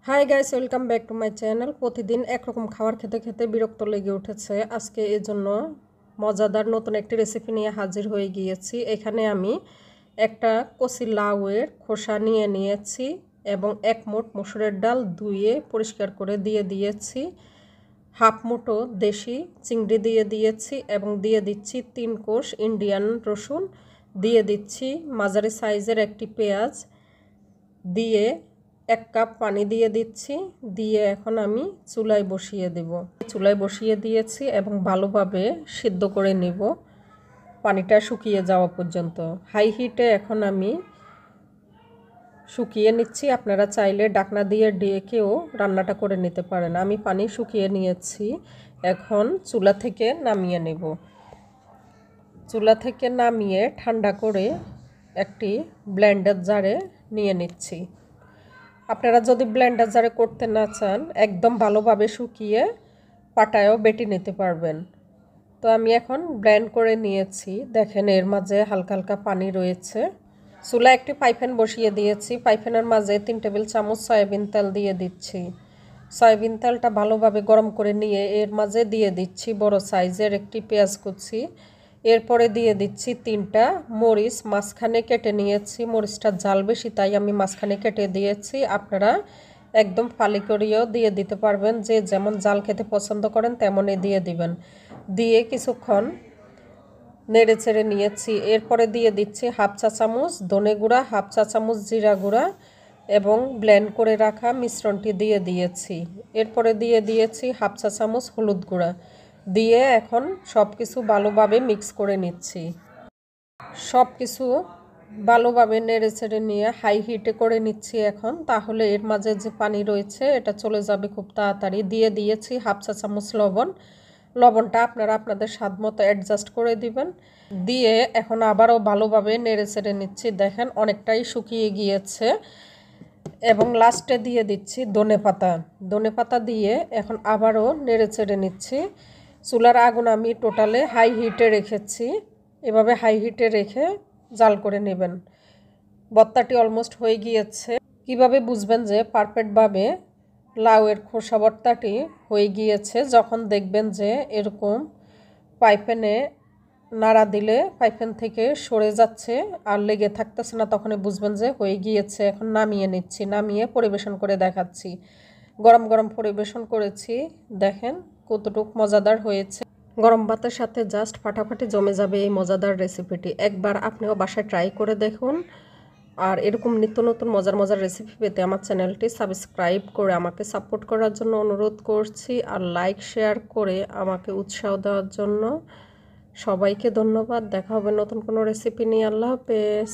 Hi guys, welcome back to my channel. প্রতিদিন একরকম খাবার খেতে খেতে বিরক্ত লেগে উঠেছে। আজকে এর জন্য মজাদার নতুন একটি রেসিপি নিয়ে হাজির হয়ে গিয়েছি। এখানে আমি একটা কচি লাউয়ের খোসা নিয়ে নিয়েছি এবং এক মুঠ মসুরের ডাল ধুয়ে পরিষ্কার করে দিয়ে দিয়েছি। হাফ মুঠো দেশি চিংড়ি দিয়ে দিয়েছি এবং দিয়ে দিচ্ছি 3 কোষ ইন্ডিয়ান রসুন, দিয়ে দিচ্ছি মাঝারি সাইজের একটি পেঁয়াজ, দিয়ে 1 কাপ পানি দিয়ে দিচ্ছি। দিয়ে এখন আমি চুলায় বসিয়ে দেব। চুলায় বসিয়ে দিয়েছি এবং ভালোভাবে সিদ্ধ করে নেব পানিটা শুকিয়ে যাওয়া পর্যন্ত। হাই হিটে এখন আমি শুকিয়ে নিচ্ছি। আপনারা চাইলে ঢাকনা দিয়ে ঢেকেও রান্নাটা করে নিতে পারেন। আমি পানি শুকিয়ে নিয়েছি, এখন চুলা থেকে নামিয়ে নেব। চুলা থেকে নামিয়ে ঠান্ডা করে একটি ব্লেন্ডার জারে নিয়ে নিচ্ছি। আপনারা যদি ব্লেন্ডার জারে করতে না চান, একদম ভালোভাবে শুকিয়ে পাটায়ও বেটে নিতে পারবেন। তো আমি এখন ব্লেন্ড করে নিয়েছি। দেখেন এর মাঝে হালকা হালকা পানি রয়েছে। চুলা একটি পাইপ্যান বসিয়ে দিয়েছি। পাইপ্যানের মাঝে 3 টেবিল চামচ সয়াবিন তেল দিয়ে দিচ্ছি। সয়াবিন তেলটা ভালোভাবে গরম করে নিয়ে এর মাঝে দিয়ে দিচ্ছি বড় সাইজের একটি পেঁয়াজ কুচি। এরপরে দিয়ে দিচ্ছি 3টা মরিচ মাঝখানে কেটে নিয়েছি। মরিচটা ঝাল বেশি তাই আমি মাঝখানে কেটে দিয়েছি। আপনারা একদম ফালি করেও দিয়ে দিতে পারবেন, যে যেমন ঝাল খেতে পছন্দ করেন তেমনই দিয়ে দিবেন। দিয়ে কিছুক্ষণ নেড়ে চেড়ে নিয়েছি। এরপরে দিয়ে দিচ্ছি হাফ চা চামচ ধনে গুঁড়া, হাফ চা চামচ জিরা গুঁড়া এবং ব্লেন্ড করে রাখা মিশ্রণটি দিয়ে দিয়েছি। এরপরে দিয়ে দিয়েছি হাফ চা চামচ হলুদ গুঁড়া। দিয়ে এখন সব কিছু ভালোভাবে মিক্স করে নিচ্ছি। সব কিছু ভালোভাবে নেড়ে চেড়ে নিয়ে হাই হিটে করে নিচ্ছি এখন, তাহলে এর মাঝে যে পানি রয়েছে এটা চলে যাবে খুব তাড়াতাড়ি। দিয়ে দিয়েছি হাফ চা চামচ লবণ। লবণটা আপনারা আপনাদের স্বাদ মতো অ্যাডজাস্ট করে দিবেন। দিয়ে এখন আবারও ভালোভাবে নেড়ে চেড়ে নিচ্ছি। দেখেন অনেকটাই শুকিয়ে গিয়েছে। এবং লাস্টে দিয়ে দিচ্ছি ধনে পাতা দিয়ে এখন আবারও নেড়ে চেড়ে নিচ্ছি। চুলার আগুন আমি টোটালে হাই হিটে রেখেছি। এভাবে হাই হিটে রেখে জাল করে নেবেন। ভর্তাটি অলমোস্ট হয়ে গিয়েছে। কিভাবে বুঝবেন যে পারফেক্টভাবে লাউয়ের খোসা ভর্তাটি হয়ে গিয়েছে? যখন দেখবেন যে এরকম পাইপ্যানে নাড়া দিলে পাইপ্যান থেকে সরে যাচ্ছে আর লেগে থাকতেছে না, তখনই বুঝবেন যে হয়ে গিয়েছে। এখন নামিয়ে নিচ্ছি, নামিয়ে পরিবেশন করে দেখাচ্ছি। গরম গরম পরিবেশন করেছি। দেখেন কতটুকু মজাদার হয়েছে। গরম ভাতের সাথে জাস্ট ফাটাফাটি জমে যাবে এই মজাদার রেসিপিটি। একবার আপনিও বাসায় ট্রাই করে দেখুন। আর এরকম নিত্য নতুন মজার মজার রেসিপি পেতে আমার চ্যানেলটি সাবস্ক্রাইব করে আমাকে সাপোর্ট করার জন্য অনুরোধ করছি। আর লাইক শেয়ার করে আমাকে উৎসাহ দেওয়ার জন্য সবাইকে ধন্যবাদ। দেখা হবে নতুন কোনো রেসিপি নিয়ে। আল্লাহ হাফেজ।